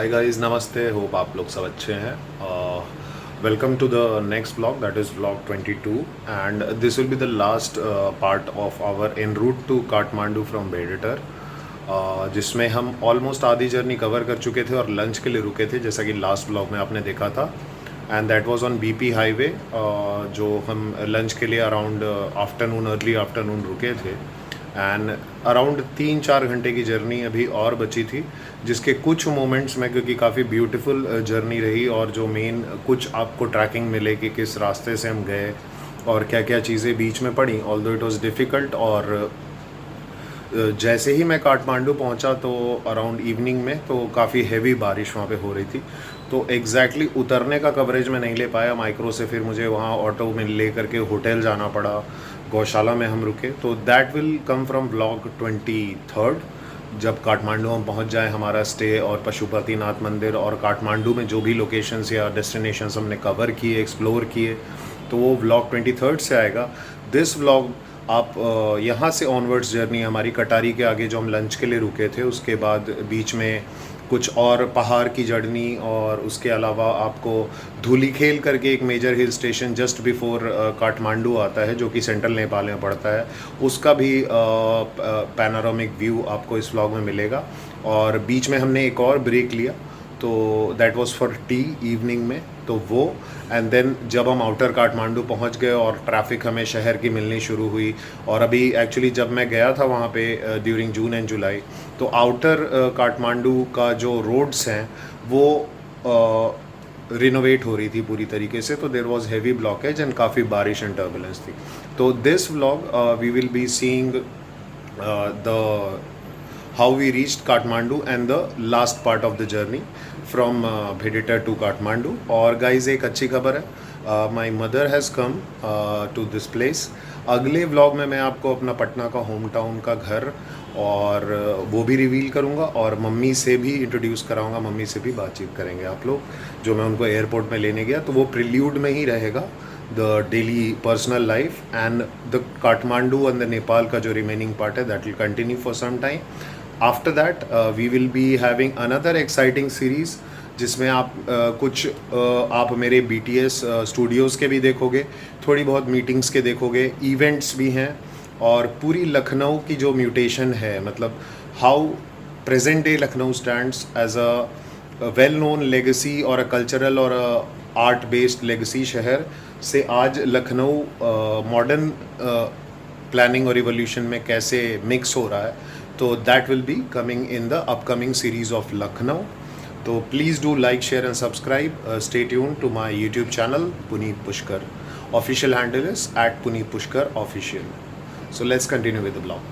Hi guys, नमस्ते। Hope आप लोग सब अच्छे हैं। Welcome to the next vlog, that is vlog 22 and this will be the last part of our en route to Kathmandu from Bedetar, जिसमें हम ऑलमोस्ट आधी जर्नी कवर कर चुके थे और लंच के लिए रुके थे, जैसा कि लास्ट व्लॉग में आपने देखा था। And that was on BP highway, जो हम लंच के लिए अराउंड आफ्टरनून, अर्ली आफ्टरनून रुके थे। एंड अराउंड 3-4 घंटे की जर्नी अभी और बची थी, जिसके कुछ मोमेंट्स में, क्योंकि काफ़ी ब्यूटीफुल जर्नी रही और जो मेन कुछ आपको ट्रैकिंग मिले कि किस रास्ते से हम गए और क्या क्या चीज़ें बीच में पड़ी, ऑल्दो इट वाज डिफ़िकल्ट। और जैसे ही मैं काठमांडू पहुंचा तो अराउंड इवनिंग में तो काफ़ी हैवी बारिश वहाँ पे हो रही थी, तो एग्जैक्टली उतरने का कवरेज मैं नहीं ले पाया माइक्रो से। फिर मुझे वहाँ ऑटो में ले करके होटल जाना पड़ा, गौशाला में हम रुके। तो that will come from vlog 23rd, जब काठमांडू हम पहुंच जाए, हमारा स्टे और पशुपतिनाथ मंदिर और काठमांडू में जो भी लोकेशंस या डेस्टिनेशंस हमने कवर किए, एक्सप्लोर किए, तो वो व्लॉग 23rd से आएगा। दिस व्लॉग आप यहाँ से ऑनवर्ड्स जर्नी हमारी कटारी के आगे जो हम लंच के लिए रुके थे, उसके बाद बीच में कुछ और पहाड़ की जर्नी, और उसके अलावा आपको धूलीखेल करके एक major hill station just before Kathmandu आता है, जो कि सेंट्रल नेपाल में पड़ता है, उसका भी पैनोरामिक व्यू आपको इस व्लॉग में मिलेगा। और बीच में हमने एक और ब्रेक लिया, तो that was for T evening में, तो वो। एंड देन जब हम आउटर काठमांडू पहुंच गए और ट्रैफिक हमें शहर की मिलनी शुरू हुई, और अभी एक्चुअली जब मैं गया था वहाँ पे ड्यूरिंग जून एंड जुलाई, तो आउटर काठमांडू का जो रोड्स हैं वो रिनोवेट हो रही थी पूरी तरीके से, तो there was heavy blockage and काफ़ी बारिश एंड टर्बुलेंस थी। तो this vlog we will be seeing the how we reached Kathmandu and the last part of the journey from Bheditar to Kathmandu. और guys, एक अच्छी खबर है, my mother has come to this place. अगले vlog में मैं आपको अपना पटना का होम टाउन का घर और वो भी रिवील करूँगा, और मम्मी से भी इंट्रोड्यूस कराऊँगा, मम्मी से भी बातचीत करेंगे आप लोग। जो मैं उनको एयरपोर्ट में लेने गया, तो वो प्रिल्यूड में ही रहेगा, the daily personal life, and the Kathmandu and the Nepal का जो रिमेनिंग पार्ट है, that will continue for some time. After that we will be having another exciting series, जिसमें आप कुछ आप मेरे BTS स्टूडियोज़ के भी देखोगे, थोड़ी बहुत मीटिंग्स के देखोगे, इवेंट्स भी हैं, और पूरी लखनऊ की जो म्यूटेशन है, मतलब how present day Lucknow stands as a well known legacy और अ कल्चरल और आर्ट बेस्ड लेगेसी शहर, से आज लखनऊ मॉडर्न प्लानिंग और रिवोल्यूशन में कैसे मिक्स हो रहा है। तो that will be coming in the upcoming series of Lucknow. तो please do like, share and subscribe, stay tune to my YouTube channel Puneet Pushkar. Official handle is @Puneet Pushkar official. So let's continue with the blog.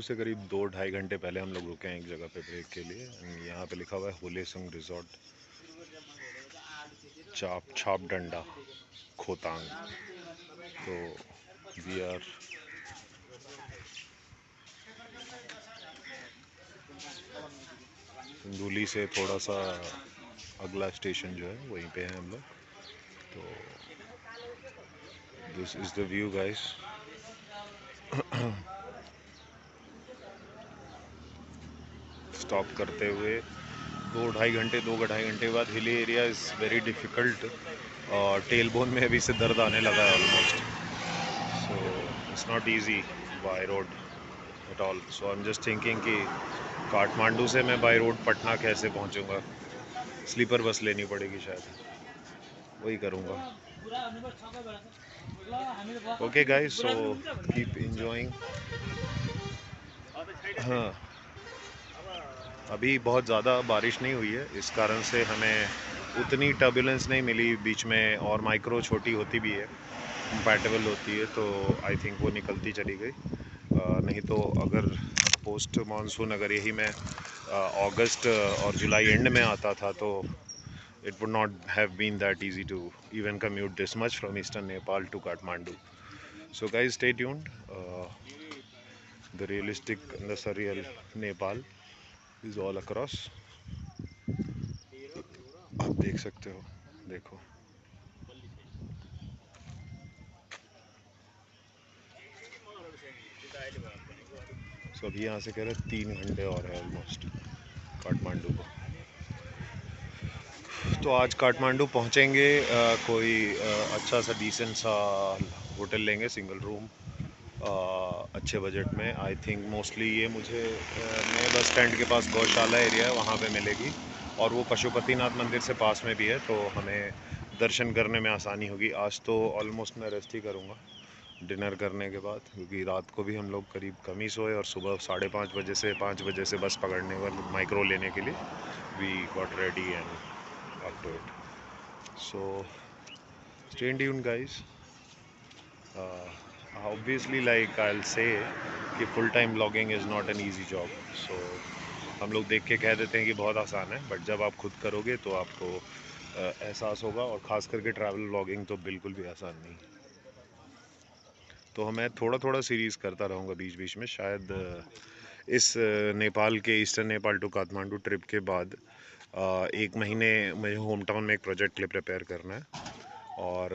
से करीब 2-2.5 घंटे पहले हम लोग रुके हैं एक जगह पे ब्रेक के लिए। यहाँ पे लिखा हुआ है होलेसंग रिजॉर्ट, छाप डंडा, खोतांग। तो वी आर धुली से थोड़ा सा अगला स्टेशन जो है वहीं पे है हम लोग। तो this is the view guys. Stop करते हुए 2-2.5 घंटे बाद hilly area is very difficult. Tail bone में अभी से दर्द आने लगा है almost. So it's not easy by road at all. So I am just thinking कि काठमांडू से मैं बाय रोड पटना कैसे पहुंचूंगा। स्लीपर बस लेनी पड़ेगी शायद, वही करूँगा। Okay guys, so keep enjoying. हाँ, अभी बहुत ज़्यादा बारिश नहीं हुई है, इस कारण से हमें उतनी टर्बुलेंस नहीं मिली बीच में, और माइक्रो छोटी होती भी है, कंपैटिबल होती है, तो आई थिंक वो निकलती चली गई। नहीं तो अगर पोस्ट मानसून अगर यही मैं अगस्त और जुलाई एंड में आता था तो it would not have been that easy to even commute this much from eastern Nepal to Kathmandu. So guys, stay tuned. The realistic and the surreal Nepal is all across. आप देख सकते हो, देखो। So अभी यहाँ से कह रहे 3 घंटे और है ऑलमोस्ट काठमांडू को। तो आज काठमांडू पहुँचेंगे, कोई अच्छा सा डिसेंट सा होटल लेंगे, सिंगल रूम, अच्छे बजट में। आई थिंक मोस्टली ये मुझे नए बस स्टैंड के पास गौशाला एरिया है वहाँ पे मिलेगी, और वो पशुपतिनाथ मंदिर से पास में भी है, तो हमें दर्शन करने में आसानी होगी। आज तो ऑलमोस्ट मैं रेस्ट ही करूँगा डिनर करने के बाद, क्योंकि रात को भी हम लोग करीब कम ही सोए, और सुबह 5:30 बजे से 5 बजे से बस पकड़ने वाले माइक्रो लेने के लिए we got ready and up to it. So stay tuned guys. Obviously like I'll say कि full time vlogging is not an easy job. So हम लोग देख के कह देते हैं कि बहुत आसान है, बट जब आप खुद करोगे तो आपको एहसास होगा, और ख़ास करके ट्रैवल व्लॉगिंग तो बिल्कुल भी आसान नहीं। तो मैं थोड़ा थोड़ा सीरीज़ करता रहूँगा बीच बीच में। शायद इस नेपाल के eastern Nepal to Kathmandu trip के बाद 1 महीने मुझे होम टाउन में एक प्रोजेक्ट के लिए प्रिपेयर करना है, और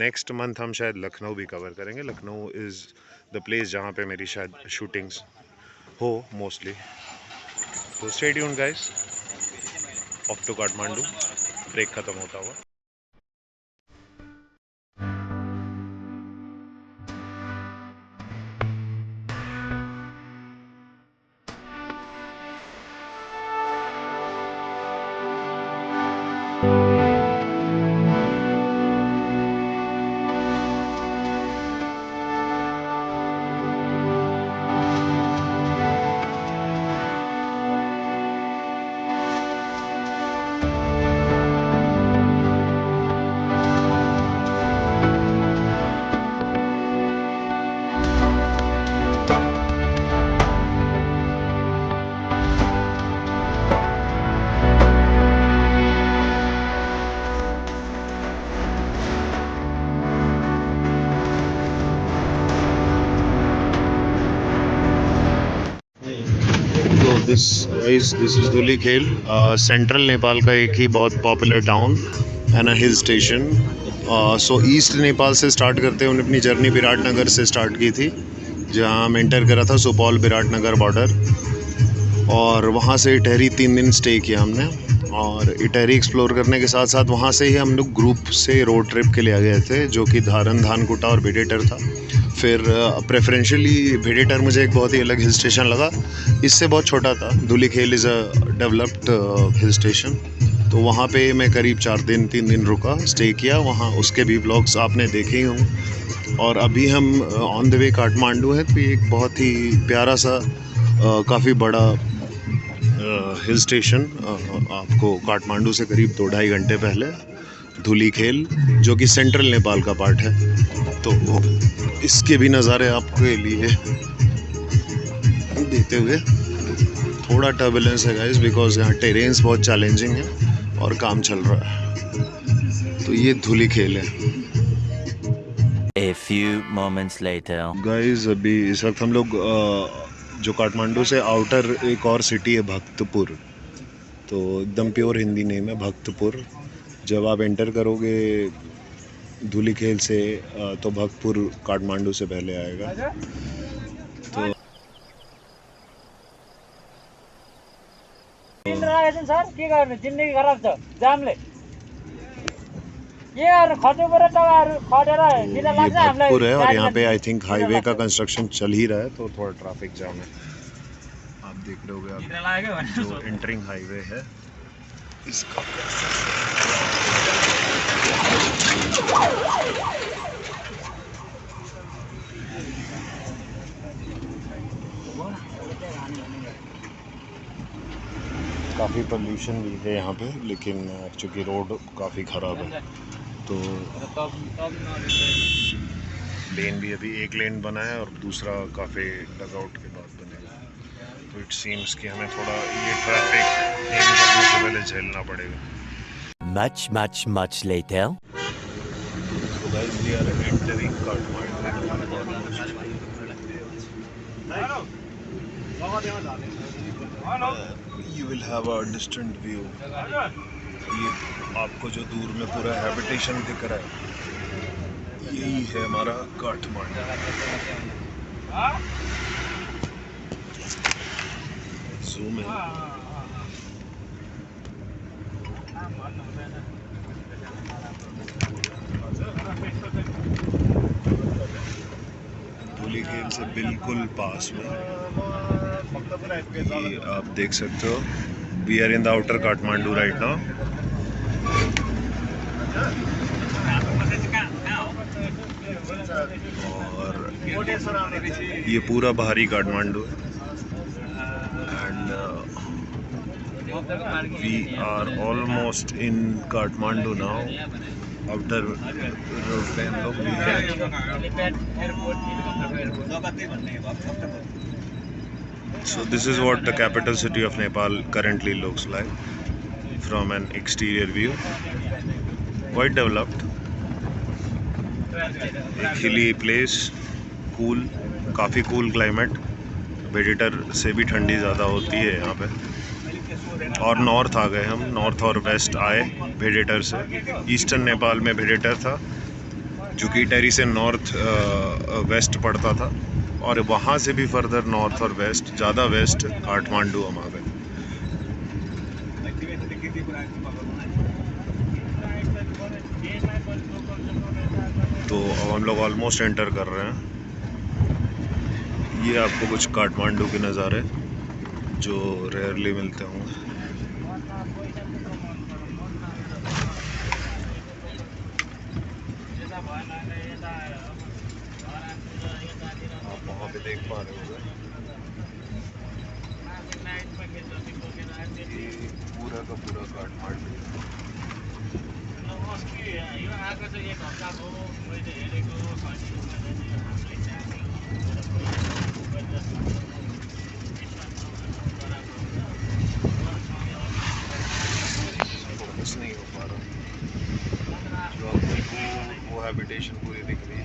नेक्स्ट मंथ हम शायद लखनऊ भी कवर करेंगे। लखनऊ इज़ द प्लेस जहाँ पे मेरी शायद शूटिंग्स हो मोस्टली। तो stay tuned guys, off to Kathmandu, break ख़त्म होता हुआ। This is Dhulikhel, central Nepal का एक ही बहुत popular town and a hill station. So east Nepal से स्टार्ट करते हुए अपनी जर्नी विराटनगर से स्टार्ट की थी, जहाँ हम एंटर करा था सुपौल विराटनगर बॉर्डर, और वहाँ से इटहरी 3 दिन स्टे किया हमने। और इटहरी एक्सप्लोर करने के साथ साथ वहाँ से ही हम लोग ग्रुप से रोड ट्रिप के लिए आ गए थे, जो कि धारन, धानकुटा और भिडेटर था। फिर प्रेफरेंशियली भिडेटर मुझे एक बहुत ही अलग हिल स्टेशन लगा, इससे बहुत छोटा था। Dhulikhel is a developed hill station, तो वहाँ पे मैं करीब 3 दिन रुका, स्टे किया वहाँ। उसके भी ब्लॉग्स आपने देखे ही होंगे। और अभी हम ऑन द वे काठमांडू है, तो ये एक बहुत ही प्यारा सा काफ़ी बड़ा हिल स्टेशन आपको काठमांडू से करीब 2-2.5 घंटे पहले, धुलीखेल, जो कि सेंट्रल नेपाल का पार्ट है। तो इसके भी नज़ारे आपके लिए देते हुए। थोड़ा टर्बुलेंस है गाइस बिकॉज यहाँ टेरेन्स बहुत चैलेंजिंग है और काम चल रहा है। तो ये धुली खेल है। A few moments later. Guys अभी इस वक्त हम लोग जो काठमांडू से आउटर एक और सिटी है भक्तपुर, तो एकदम प्योर हिंदी नेम है भक्तपुर। जब आप एंटर करोगे धूलीखेल से तो भक्तपुर काठमांडू से पहले आएगा। तो सर के गर्ने जिन्दगी खराब छ जामले के गर्नु खटेर तपाईँहरू खटेर बिदा ये लाग्छ हामीलाई। भक्तपुर है और यहाँ पे आई थिंक हाईवे का कंस्ट्रक्शन चल ही रहा है, तो थोड़ा ट्रैफिक जाम है। आप देख रहे होगे आप जो एंटरिंग हाईवे है इसका। काफ़ी पोल्यूशन भी है यहाँ पे, लेकिन चूँकि रोड काफ़ी ख़राब है तो लेन भी अभी एक लेन बना है और दूसरा काफ़ी डगआउट के बाद बनेगा। तो इट सीम्स कि हमें थोड़ा ये ट्रैफिक एंड करने से पहले झेलना पड़ेगा। Much later. So guys, we are entering Kathmandu. You will have a distant view. ये आपको जो दूर में पूरा हैबिटेशन दिख रहा है यही है हमारा काठमांडू। जूम है। धूलीखेल से बिल्कुल पास में ये आप देख सकते हो। We are in the outer Kathmandu right now. और ये पूरा बाहरी काठमांडू है and we are almost in Kathmandu now. Outer road पे हम लोग भी हैं। So this is what the capital city of Nepal currently looks like from an exterior view. Quite developed. एक हिली प्लेस, कूल, काफ़ी कूल क्लाइमेट। वेडिटर से भी ठंडी ज़्यादा होती है यहाँ पे। और नॉर्थ आ गए हम, नॉर्थ और वेस्ट आए वेडिटर से। ईस्टर्न नेपाल में वेडिटर था जो कि टेरी से नॉर्थ वेस्ट पड़ता था, और वहाँ से भी फर्दर नॉर्थ और वेस्ट, ज़्यादा वेस्ट काठमांडू हम आ गए। तो अब हम लोग ऑलमोस्ट एंटर कर रहे हैं। ये आपको कुछ काठमांडू के नज़ारे जो रेयरली मिलते होंगे। आप वहाँ पे देख पा रहे होंगे ये पूरा का पूरा काठमांडू। फोकस नहीं हो पा रहा। जो आपको वो हैबिटेशन पूरी दिख रही है